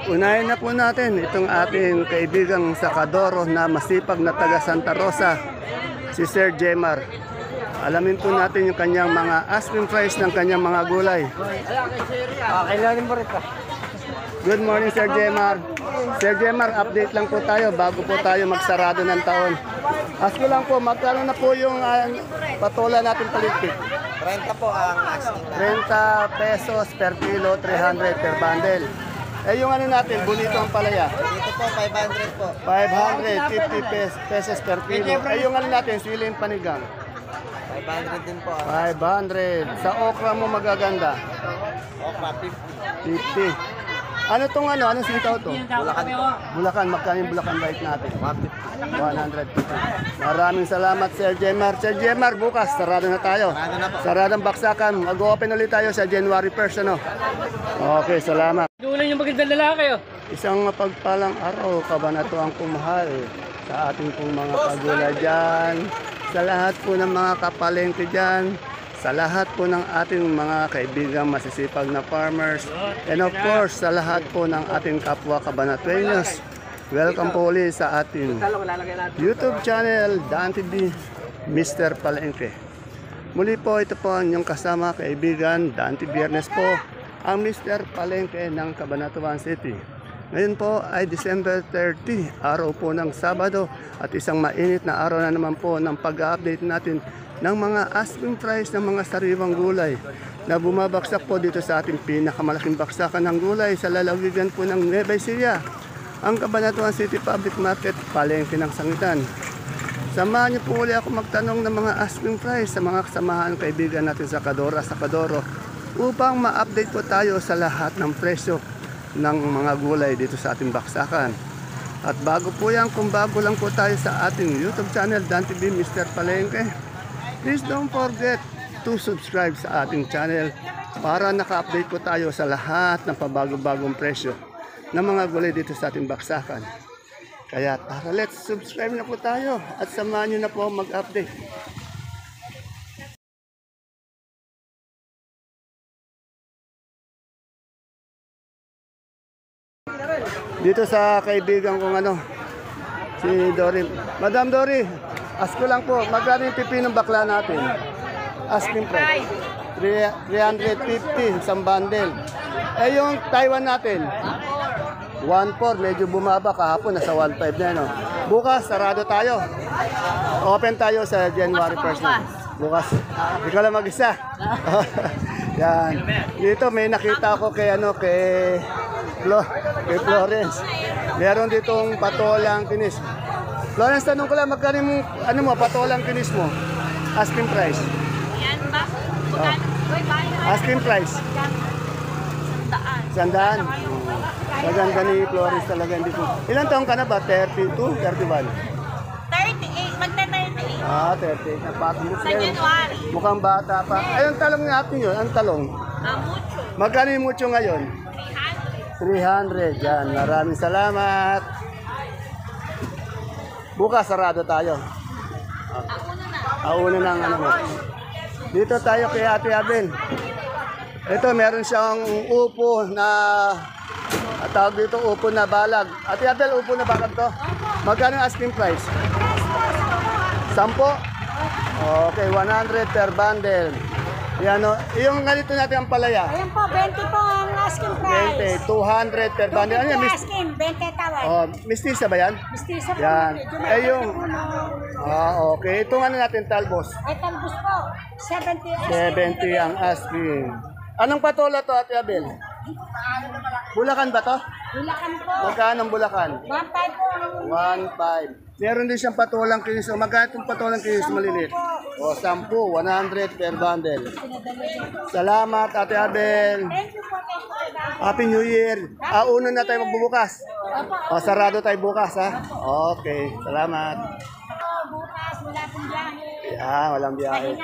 Unahin na po natin itong ating kaibigang sakadoro na masipag na taga Santa Rosa, si Sir Jemar. Alamin po natin yung kanyang mga asking price ng kanyang mga gulay. Kailangan mo rin ka. Good morning, Sir Jemar. Sir Jemar, update lang po tayo bago po tayo magsarado ng taon. Ask ko lang po, magkano na po yung patola natin paligpit? 30 po ang asking. 30 pesos per kilo, 300 per bundle. Eh yung ano natin, bonito ang palaya. Dito po, 500 po. 550 pesos per kilo. Eh yung ano natin, siling panigang. 500 din po. 500. Sa okra mo magaganda. Okra, 50. Ano tong ano? Anong sitaw to? Bulacan po. Bulacan. Magkano yung Bulacan bite natin? 150. Maraming salamat, Sir Jemar. Sir Jemar, bukas, sarado na tayo. Sarado na po. Saradang baksakan. Mag-open ulit tayo sa January 1st, ano? Okay, salamat. Dulan yung magandang lalaki, oh. Isang mapagpalang araw, kabanatuang kumahal sa ating pong mga kagulay dyan, sa lahat po ng mga kapalengke dyan, sa lahat po ng ating mga kaibigang masisipag na farmers, and of course, sa lahat po ng ating kapwa kabanatuenyos. Welcome po ulit sa ating YouTube channel, Dan TV, Mr. Palengke. Muli po, ito po ang inyong kasama, kaibigan, Dan TV Biernes po, ang Mr. Palengke ng Cabanatuan City. Ngayon po ay December 30, araw po ng Sabado at isang mainit na araw na naman po ng pag-update natin ng mga asking price ng mga sariwang gulay na bumabagsak po dito sa ating pinakamalaking baksakan ng gulay sa lalawigan po ng Nueva Ecija, ang Cabanatuan City Public Market, Palengke ng Sangitan. Samahan niyo po ulit ako magtanong ng mga asking price sa mga kasamahan kaibigan natin sa Kadoro upang ma-update po tayo sa lahat ng presyo ng mga gulay dito sa ating baksakan. At bago po yan, kung bago lang po tayo sa ating YouTube channel, Dan TV Mr. Palengke, please don't forget to subscribe sa ating channel para naka-update po tayo sa lahat ng pabago-bagong presyo ng mga gulay dito sa ating baksakan. Kaya tara, let's subscribe na po tayo at samahan nyo na po mag-update. Dito sa kaibigan kong ano, si Dory. Madam Dory, ask ko lang po, magkano yung pipinong bakla natin? Asking price. 350 isang bundle. Eh yung Taiwan natin? 1.4, medyo bumaba kahapon, nasa 1.5 na no. Bukas, sarado tayo. Open tayo sa January 1st na. Bukas. Ikaw lang mag-isa. Yan. Dito may nakita ko kay ano, kay Florence. Meron ditong patolang kinis. Florence, tanong ko lang, magkano mo, ano mo, patolang kinis mo? Asking price. Yan ba? Asking price. 100. Maganda ni Florence talaga. Ilan taong ka na ba? 32? 31? 38. Magta-38. 38. Napatong mo Sa siya. January. Mukhang bata pa. Ay, ang talong natin yun. Ang talong. Mucho. Magkano yung mucho ngayon? 300. Yan. Maraming salamat. Bukas, sarado tayo. Una na ang ano mo. Dito tayo kay Ate Abel. Ito, meron siyang upo na tawag dito upo na balag. Ate Abel, upo na balag to? Magkano ang asking price? 10? Okay, 100 per bundle. Yan o. Yung ganito natin ang palaya. Ayan po, 20 po ang asking price. 200 per bundle. Ano yan? 20 asking, 20 tawad. Oh, mistisa ba yan? Mistisa po. Yan. medyo Eh yung... malaki po, okay. Itong ano natin, talbos. Ay, talbos po. 70 asking. 70 ang asking. Anong patola to, Ate Abel? Bulacan ba to? Bulacan po. Magkano ang Bulacan? 1.5 po. 1.5. Meron din siyang patolang kinis. Magkano itong patolang kinis maliliit? O, 10. 100 per bundle. Salamat, Ate Abel. Thank you po. Thank you. Happy New Year. Una na tayo magbubukas. O, sarado tayo bukas, ha? Okay, salamat. Bukas, wala pong biyahe. Walang biyahe.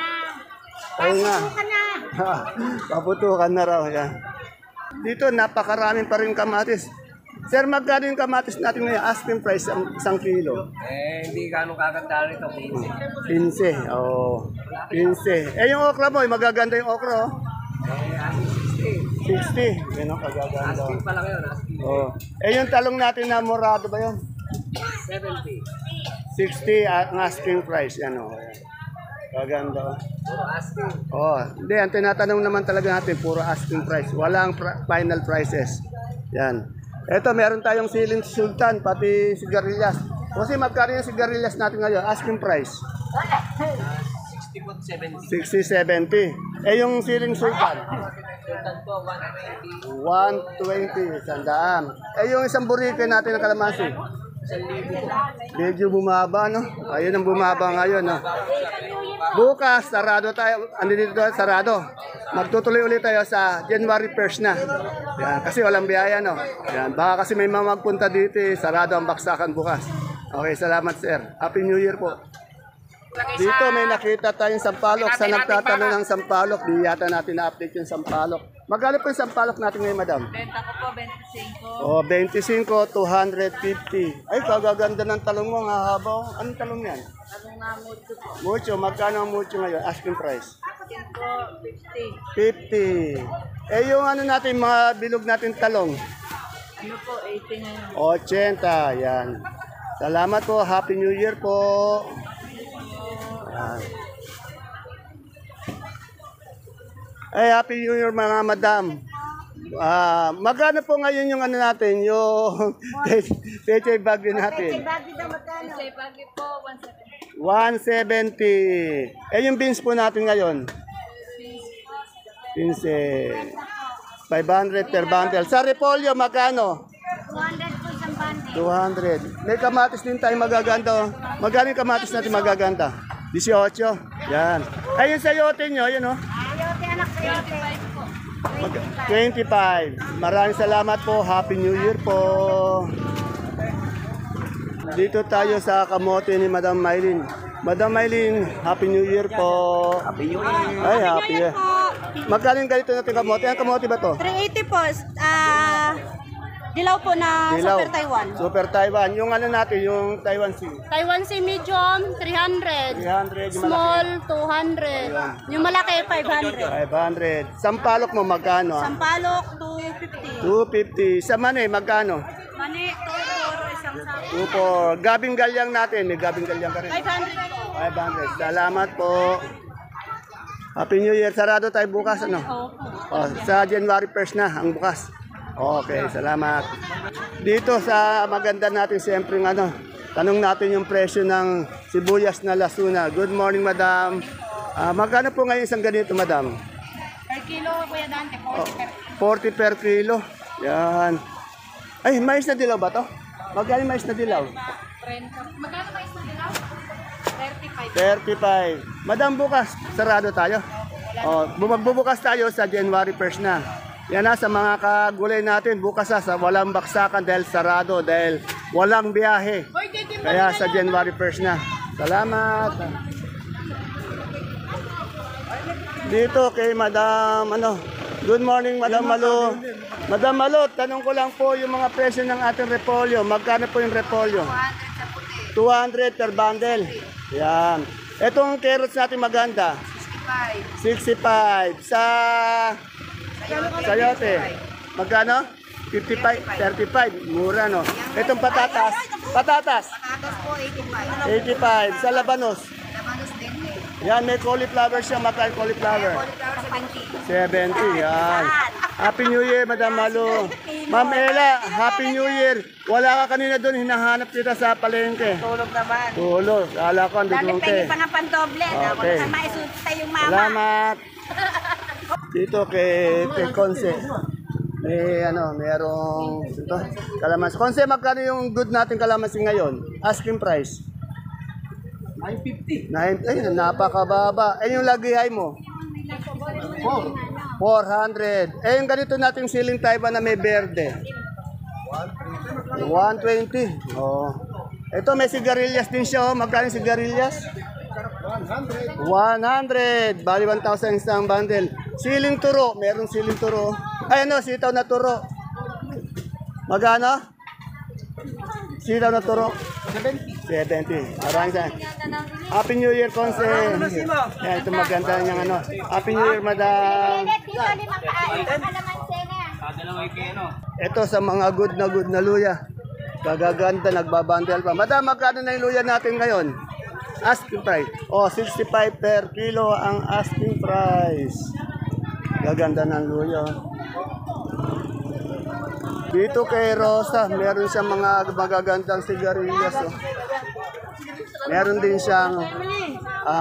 Pahinga. Ayun nga. Pasukan na. Paputukan na raw. Yan. Dito, napakaraming pa rin kamatis. Sir, magkano yung kamatis natin ngayon? Asking price, 1 kilo. Hindi gano'ng kakagdaan ito, 15. 15. Oh, 15. Eh, yung okra mo, magaganda yung okra, oh. 60. 60. Yan ang kagaganda. Asking pa lang yun, asking. Oh. Eh yung talong natin na morado ba yun? 70. 60 ang asking price. Yan o. Kaganda. Puro asking. Oh, hindi. Ang tinatanong naman talaga natin, puro asking price. Walang final prices. Yan. Ito, meron tayong siling sultan, pati sigarilyas. Kasi magkano yung sigarilyas natin ngayon? Asking price. 60 po, 70. 60, 70. Eh, yung siling sultan? Sultan po, 120. 120, sandaan. Eh, yung isang burike natin na kalamansi? 1,000 po. Medyo bumaba, no? Ayun ang bumaba ngayon, no? Bukas, sarado tayo. Andito dito, sarado. Magtutuloy ulit tayo sa January 1st na. Yan, kasi walang biyaya, no? Yan, baka kasi may mga magpunta dito, sarado ang baksakan bukas. Okay, salamat, sir. Happy New Year po. Dito may nakita tayong sampalok. Sa nagtatanong ng sampalok, di yata natin na-update yung sampalok. Magkano po yung sampalok natin ngayon, madam? Benta ko po, 25. Oh, 25, 250. Ay, kagaganda ng talong mo, ang haba. Anong talong yan? Anong nga mucho po? Mucho, magkano ang mucho ngayon? Asking price? Asking po, 50. 50. Eh, yung ano natin, mga bilog natin talong? Ano po, 80 ngayon. 80, yan. Salamat po, Happy New Year po. Yan. Ay, Happy New Year mga madam. Magkano po ngayon yung ano natin, yung peche bagyo natin? Say bagay po, 170. 170. Eh, yung beans po natin ngayon? Beans 500 per bundle. Sa repolyo, magkano? 200 po isang bundle. 200. May kamatis din tayo magaganda. Oh. Magkano yung kamatis natin magaganda? 18. Yan. Ayun sa yote nyo, yun oh. Ayote anak sa yote. 25. Maraming salamat po. Happy New Year po. Dito tayo sa kamote ni Madam Maylin. Madam Maylin, Happy New Year po. Happy New Year. Ay, happy Year. Magkano yung ganito natin kamote? Ang kamote ba to? 380 po. Dilaw po na Dilaw. Super Taiwan. Super Taiwan. Yung ano natin, yung Taiwan Sea. Taiwan Sea medium, 300. 300. Yung Small, malaki. 200. Yung malaki, 500. 500. Sampalok mo magkano? Sampalok, 250. 250. Sa mani, magkano? Mani, 2 isang sa 2 Gabing galyang natin. May gabing galyang ka rin. 500 po. 500. Salamat po. Happy New Year. Sarado tayo bukas, ano? Oh, sa January 1st na, ang bukas. Okay, salamat. Dito sa maganda natin, siyempre ano, tanong natin yung presyo ng sibuyas na Lasuna. Good morning, madam. Magkano po ngayon isang ganito, madam? Per kilo, Kuya Dante, 40 per kilo. Yan. Ay, mais na dilaw ba to? Magkano yung mais na dilaw? 30. Magkano mais na dilaw? 35. 35. Madam, bukas, sarado tayo. Oh, magbubukas tayo sa January 1st na. Yan na sa mga kagulay natin, bukas sa walang baksakan dahil sarado, dahil walang biyahe. Kaya sa January 1st na. Salamat. Dito kay Madam, ano, good morning Madam Malo. Madam Malo, tanong ko lang po yung mga presyo ng ating repolyo. Magkano po yung repolyo? 200 sa puti. 200 per bundle. Yan. Etong carrots natin maganda. 65. Sa sayote. Magkano? 55, 35. Mura, no? Itong patatas. Patatas. Patatas po, 85. 85. Sa labanos. Labanos din eh. Yan, may cauliflower siya. Magkano cauliflower? Cauliflower sa 70. 20. Yan. Happy New Year, Madam Malu. Ma'am Ella, Happy New Year. Wala ka kanina doon, hinahanap kita sa palengke. Tulog naman. Tulog. Kala ko, andun Dali ka. pengi pa ng pandoble. Ako Okay. na maisuta yung mama. Salamat. Dito kay Conce. May ano, merong ito, kalamansi. Conce, magkano yung good natin kalamansi ngayon? Asking price. 950. Ay, napakababa. Eh, yung lagihay mo? 400. Eh, yung ganito nating siling Taiwan na may berde. 120. Oh. Ito, may sigarilyas din siya. Oh. Magkano yung sigarilyas? 100. Bali 1,000 isang bundle. Siling turo. Merong siling turo. Ay, ano, sitaw na turo. Magkano? Sitaw na turo. 70. Maraming sa. Happy New Year, Conce. Yan, ito maganda niyang ano. Happy New Year, madam. Dito, 5 kain. Kalamansi na Ito sa mga good na luya. Gagaganda, nagbabandel pa. Madam, magkano na yung luya natin ngayon? Asking price. 65 per kilo ang asking price. Gaganda ng luya. Dito kay Rosa, meron siyang mga magagandang sigarilyas. Oh. Meron din siyang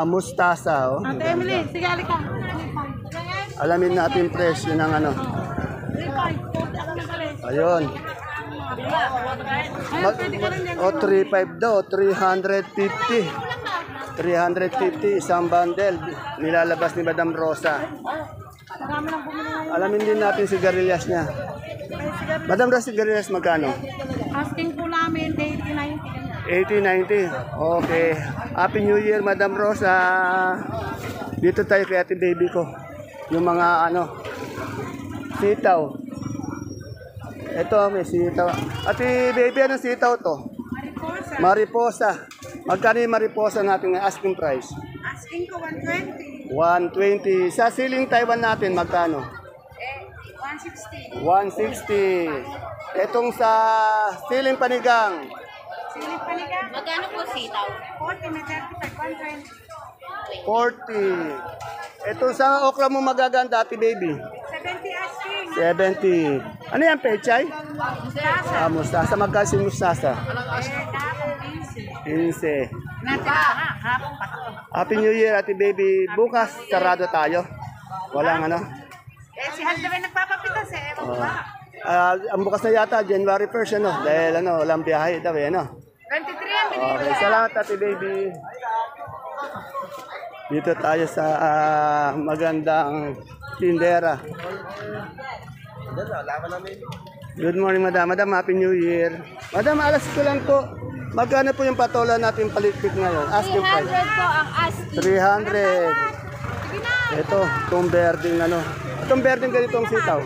mustasa. Oh. Ate Emily, sige, halika. Alamin natin presyo ng ano. 3.5. Ako na pala. Ayun. Mag, 3.5 daw, 350. 350 isang bundle. Nilalabas ni Madam Rosa. Marami nang bumili ngayon. Alamin din natin sigarilyas niya. Madam Rosa, sigarilyas magkano? Asking po namin, 80-90. 80-90. Okay. Happy New Year, Madam Rosa. Dito tayo kay ate baby ko. Yung mga ano, sitaw. Ito, may sitaw. Ate baby, anong sitaw to? Mariposa. Magkano yung mariposa natin ng asking price? Asking ko 120. 120. Sa siling Taiwan natin, magkano? 160. 160. Etong sa siling panigang, Silip paniga. Magkano po sitaw? 40 na 35, 120. 40. Ito sa okra mo magaganda, ate baby. 70 asking. 70. Ano yan, pechay? Mustasa. Mustasa. Magkano si mustasa? Kahapon 15. 15. Natin pa. Kahapon pa to. Happy New Year, ate baby. Bukas, sarado tayo. Walang ano. Si Alda rin nagpapapitas eh. Ewan ko ba? Ang bukas na yata, January 1st, ano? Dahil ano, walang biyahe daw, ano? 23 ang binili ko. Okay, salamat, ate baby. Dito tayo sa magandang tindera. Good morning, madam. Madam, happy New Year. Madam, alas ko lang po. Magkano po yung patola natin palikpik ngayon? Asking price. 300 po ang asking. 300. Ito, itong berding ano. Itong berding ganitong sitaw.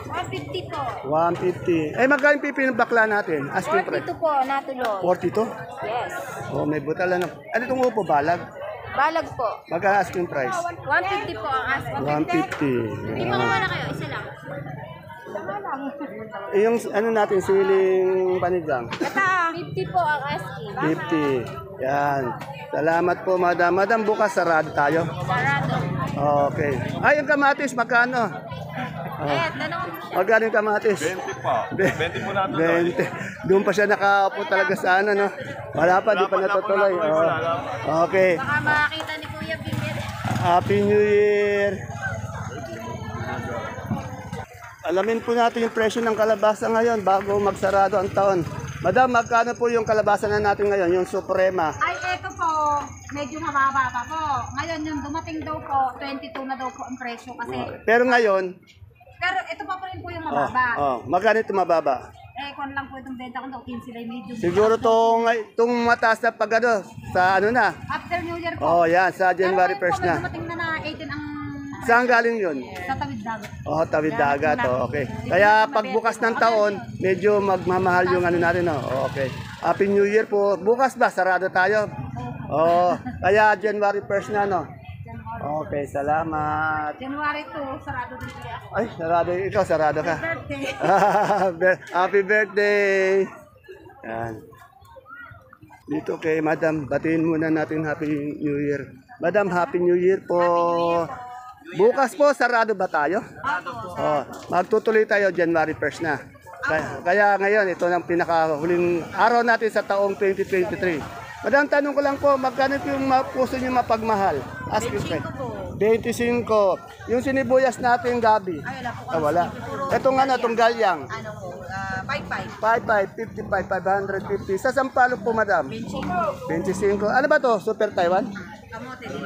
150 po. 150. Eh, magkano yung pipinong bakla natin? Asking price. 42 po, natulo. 42? Yes. Oh, may butal ano. Ano itong upo, balag? Balag po. Magkano asking price? 150 po ang asking. 150. Hindi pa kumana kayo, isa lang. Eh, yung ano natin, siling panigang. 50 po ang asking. 50. Yan. Salamat po, madam. Madam, bukas sarado tayo. Sarado. Okay. Ay, yung kamatis, magkano? Oh. Tanong Magkano yung kamatis? 20 pa. 20 po natin. 20. Doon pa siya nakaupo talaga sa ano, no? Wala pa, di pa natutuloy. Oh. Okay. baka makakita ni Kuya Bingit. Happy New Year! Alamin po natin yung presyo ng kalabasa ngayon bago magsarado ang taon. Madam, magkano po yung kalabasa na natin ngayon, yung Suprema? Ay, eto po, medyo mababa pa po. Ngayon, yung dumating daw po, 22 na daw po ang presyo kasi. Pero ngayon, Pero ito pa po rin po yung mababa. magkano ito mababa? Eh, kung lang po itong benta ko daw, 15 lang medyo. Siguro itong mataas na pag ano, sa ano na? After New Year po. Oh, yan, sa January Pero 1st ngayon po, na. dumating na 18 ang Saan galing yun? sa tawid dagat. Oh, tawid dagat. Oh, okay. Kaya pagbukas ng taon, medyo magmamahal yung ano natin. Oh. Okay. Happy New Year po. Bukas ba? Sarado tayo? Oh, kaya January 1st na, no? Okay, salamat. January 2, sarado din po yan. Ay, sarado. Ikaw, sarado ka. Birthday. Happy birthday! Yan. Dito kay Madam, batiin muna natin Happy New Year. Madam, Happy New Year po. Bukas po, sarado ba tayo? Oh, magtutuloy tayo January 1st na. Kaya ngayon, ito ang pinakahuling araw natin sa taong 2023. Madam, tanong ko lang po, magkano yung puso niyo mapagmahal? Asking price. 25. Yung sinibuyas natin, Gabi. Ay, wala po. Wala. Itong ano, itong galyang. 55, 55. 55, 550. Sa Sampalo po, madam? 25. Ano ba to? Super Taiwan? Kamote din.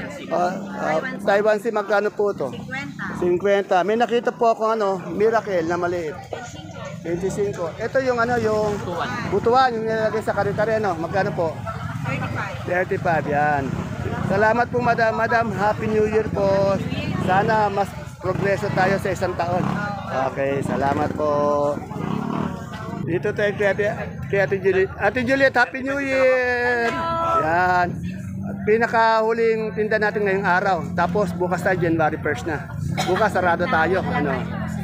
Taiwan si magkano po to? 50. 50. May nakita po ako ano, Miracle na maliit. 25. Ito yung ano, yung butuan, yung nilalagay sa kare-kare, ano? Magkano po? 35. 35, yan. Salamat po, madam. Madam, Happy New Year po. Sana mas progreso tayo sa isang taon. Okay, salamat po. Dito tayo kay Ate Juliet. Ate Juliet, Happy New Year! Yan. At pinakahuling tinda natin ngayong araw. Tapos bukas tayo January 1st na. Bukas sarado tayo.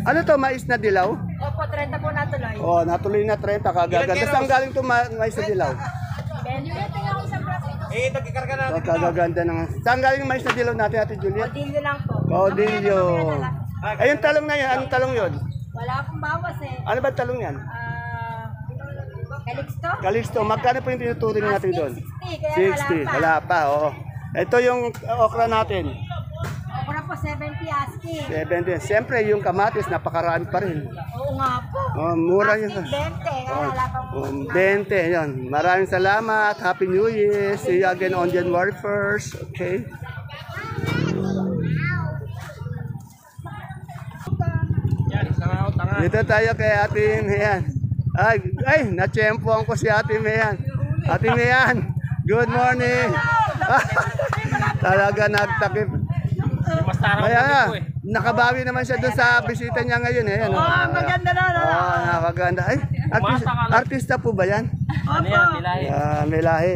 Ano to, mais na dilaw? Opo, 30 po natuloy. Oh, natuloy na 30 kagaganda. Saan galing to mais na dilaw? Medyo yan tingnan ko sa profit. Nagkikarga na. Oh, kagaganda ng. Saan galing yung mais na dilaw natin, Ate Juliet? Dilyo lang po. Caudillo. Ay, yung talong na yan, anong talong yun? Wala akong bawas eh. Ano ba talong yan? Calixto? Calixto, magkano po yung tinuturing natin doon? 60, kaya 60, wala pa, oo. Ito yung okra natin. Okra po 70 asking. 70. Siyempre, yung kamatis, napakaraan pa rin. Oo nga po. Oh, mura yun. Asking 20, kaya wala pang 20, yun. Maraming salamat. Happy New Year. See you again on January 1st. Okay? Dito tayo kay Ate Mayan. Ay, na-champuan ko si Ate Mayan. Ate Mayan, good morning. Talaga nagtakip. Kaya nga, nakabawi naman siya doon sa bisita niya ngayon. Ayan, maganda na. Maganda. Ay, artista po ba yan? Ano yan, Milahi? May lahi.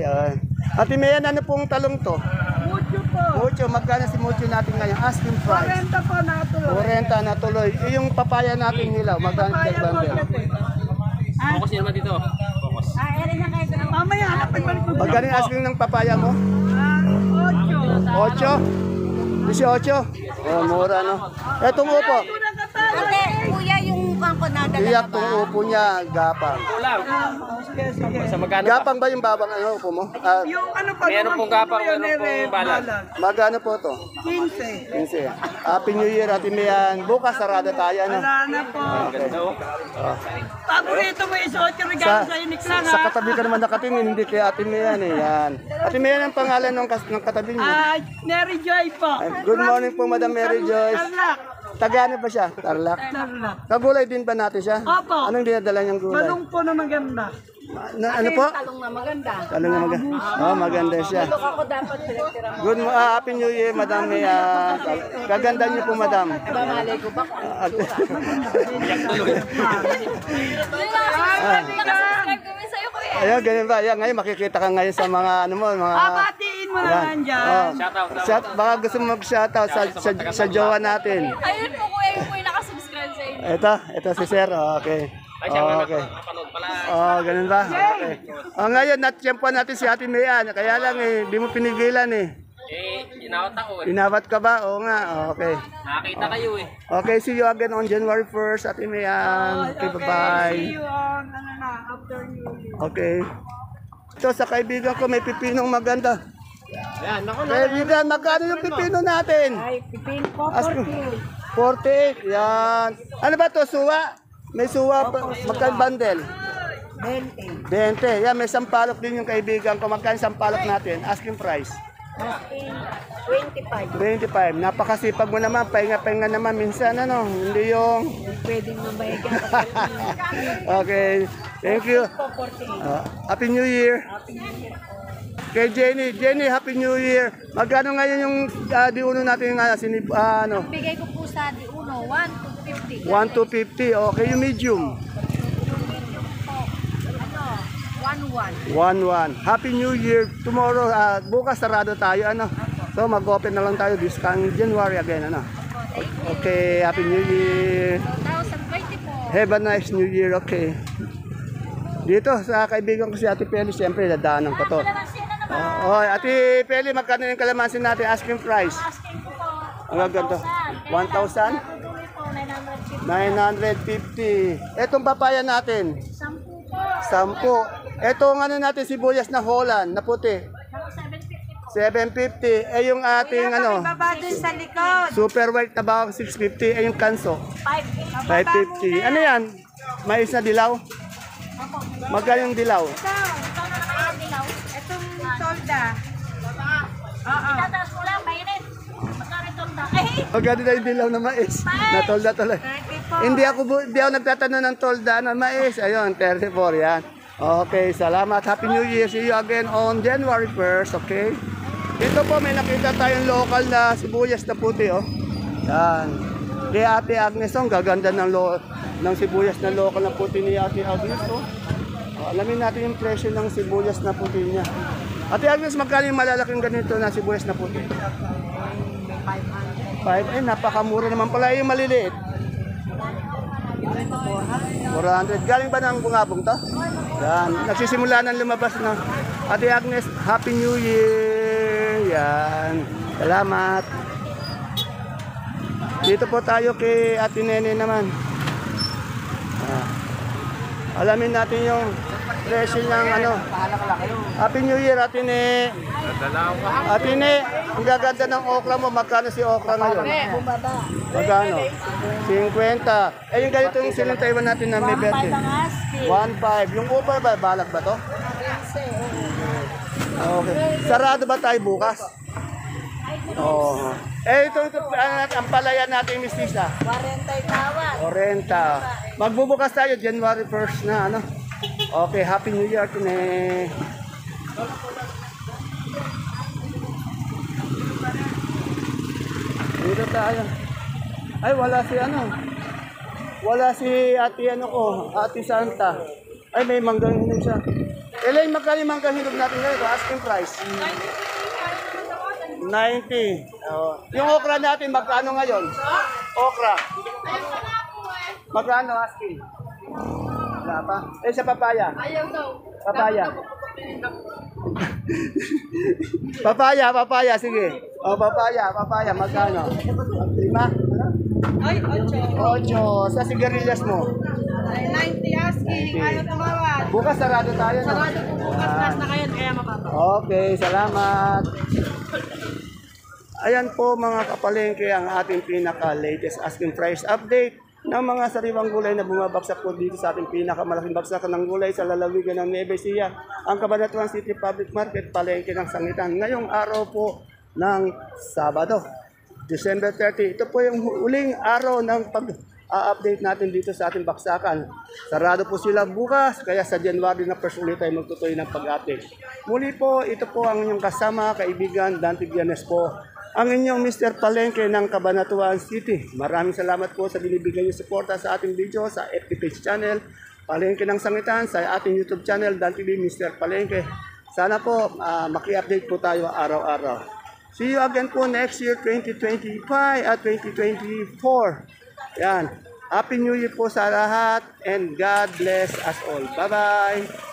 Ate Mayan, ano pong talong to? Mucho po. Mucho, magkano si Mucho natin ngayon? Asking price. 40 po natuloy. 40 na tuloy. Yung papaya natin nila, magkano per bundle? Focus nyo naman dito. Focus. Eri na kayo ng Mamaya, hanapin balik mo. Magkano yung asking ng papaya mo? 8? 18? Oh, mura no. Etong upo. Ate, kuya yung bangko na dala Iyak na ba? tong upo niya, gapang. Kulang. Sa magkano? Gapang ba yung babang ano upo mo? Yung ano pa, Meron pong gapang, meron pong balag. Magkano po to? 15. 15. Happy New Year, Ate Mayan. Bukas sarado tayo, ano? Wala na po. Okay. Paborito mo yung suot yung regalo sa inik lang Sa ha. katabi ka naman nakatingin, hindi kay Ate Mayan eh. Yan. Ate Mayan ang pangalan ng katabi niyo. Mary Joy po. Good morning po, Madam Mary Joyce. Tarlac. Tagano ba siya? Tarlac. Tarlac. Kagulay din ba natin siya? Opo. Anong dinadala niyang gulay? Balong po na maganda. Ano po? Talong na maganda. Talong na maganda. Oh, maganda siya. Ako dapat pinagtira mo. Good Happy New Year, Madam Mayan. Kaganda niyo po, Madam. Malay ko ba? Nakasubscribe kami sa'yo, kuya. Ayun, ganun ba? Ayan, ngayon makikita ka ngayon sa mga ano mo, mga... Batiin mo naman dyan. Oh. Shoutout. Baka gusto mo mag-shoutout sa jowa natin. Ayun po, kuya, yung po yung nakasubscribe sa inyo. Ito si Sir. Okay. Ay, siya mga Okay. napanood pala. Oh, ganun ba? Okay. Ngayon, natsyempuan natin si Ate Mayan. Kaya lang eh, di mo pinigilan eh. Inawat ako eh. Inawat ka ba? Oo nga. Okay. Nakakita kayo eh. Okay, see you again on January 1st, Ate Mayan. Okay, bye-bye. See you on, after New Year. Okay. Ito, sa kaibigan ko, may pipinong maganda. Ayan, naku na. Kaibigan, magkano yung pipino natin? Ay, pipin po, As- 48. Yan. Ano ba to suwa? May suwa pa. Magkano bundle? 20. 20. Yan, may sampalok din yung kaibigan ko. Magkano sampalok natin? Asking price. 25. 25. Napakasipag mo naman. Pahinga-pahinga naman minsan. Ano? Hindi yung... Pwedeng mabayagan. Okay. Thank you. Happy New Year. Kay Jenny. Jenny, Happy New Year. Magkano ngayon yung diuno natin yung ano? Bigay ko po sa di uno, 1 to 50. 1 to 50. Okay, yung medium. 1-1. 1-1. Happy New Year. Tomorrow, bukas sarado tayo, ano. So mag-open na lang tayo this coming January again, ano. Okay, Happy New Year. 2020 po. Have a nice New Year, okay. Dito sa kaibigan ko si Ate Peli, siyempre dadaanan ko to. Ate Peli, magkano yung kalamansin natin? Asking price. Asking ko po. Ang ganito. 1,000? Tuloy po, 950. 950. Etong papaya natin, 10 po. 10. Etong ano natin, sibuyas na Holland, na puti. 750 po. 750. Yung ating ano, Baba dun sa likod. super white na bawang 650. Yung kanso, 550. 550. Ano yan? Mais na dilaw? Magkano yung dilaw? Itong solda. Tataas mo lang, mainit. Magkano itong da? Eh! Magkano na yung dilaw na mais? Natolda tuloy. Hindi ako nagtatanong ng tolda na mais. Ayun, 34 yan. Okay, salamat. Happy New Year. See you again on January 1st, okay? Dito po may nakita tayong local na sibuyas na puti, oh. Yan. Kay Ate Agnes, ang gaganda ng sibuyas na local na puti ni Ate Agnes, oh. Alamin natin yung presyo ng sibuyas na puti niya. Ate Agnes, magkano yung malalaking ganito na sibuyas na puti? 500. Napakamura naman pala yung maliliit. 400. Galing ba ng bungabong to? Yan. Nagsisimula ng lumabas na. Ate Agnes, Happy New Year! Yan. Salamat. Dito po tayo kay Ate Nene naman. Alamin natin yung presyo ng ano. Happy New Year, Ate Ne. Ate Ne, ang gaganda ng okra mo. Magkano si okra ngayon? Magkano? 50. Eh, yung ganito yung silang Taiwan natin na may bete. 1.5. Yung upar ba? Balag ba to? Okay. Sarado ba tayo bukas? Oo. Eh, ito ang palaya natin, Miss Lisa. 40 tawad. 40. Magbubukas tayo January 1st na ano. Okay, Happy New Year Tine. Dito tayo. Ay, wala si ano. Wala si Ate ano ko, Ate Santa. Ay, may manggang hinog siya. Elaine, magkano yung manggang hinog natin ngayon? Asking price. 90. Oh. Yung okra natin, magkano ngayon? Okra. Magkano asking? Wala pa. Eh, sa papaya? Ayaw daw. Papaya. papaya, sige. O, papaya, magkano? 5? Ay, 8. 8. Sa sigarilyas mo? 90 asking. Ayaw tumawad. Bukas sarado tayo, no? Sarado po bukas last na kayo, kaya mababa. Okay, salamat. Ayan po mga kapalengke ang ating pinaka-latest asking price update ng mga sariwang gulay na bumabagsak po dito sa ating pinakamalaking bagsakan ng gulay sa lalawigan ng Nueva Ecija, ang Cabanatuan City Public Market, palengke ng Sangitan. Ngayong araw po ng Sabado, December 30. Ito po yung huling araw ng pag-update natin dito sa ating baksakan. Sarado po sila bukas, kaya sa January na first ulit tayo magtutuloy ng pag-update. Muli po, ito po ang inyong kasama, kaibigan, Dante Villanes po, ang inyong Mr. Palengke ng Cabanatuan City. Maraming salamat po sa binibigay niyo suporta sa ating video, sa FB page channel, Palengke ng Sangitan, sa ating YouTube channel, Dante V. Mr. Palengke. Sana po maki-update po tayo araw-araw. See you again po next year, 2025 at 2024. Yan. Happy New Year po sa lahat and God bless us all. Bye-bye!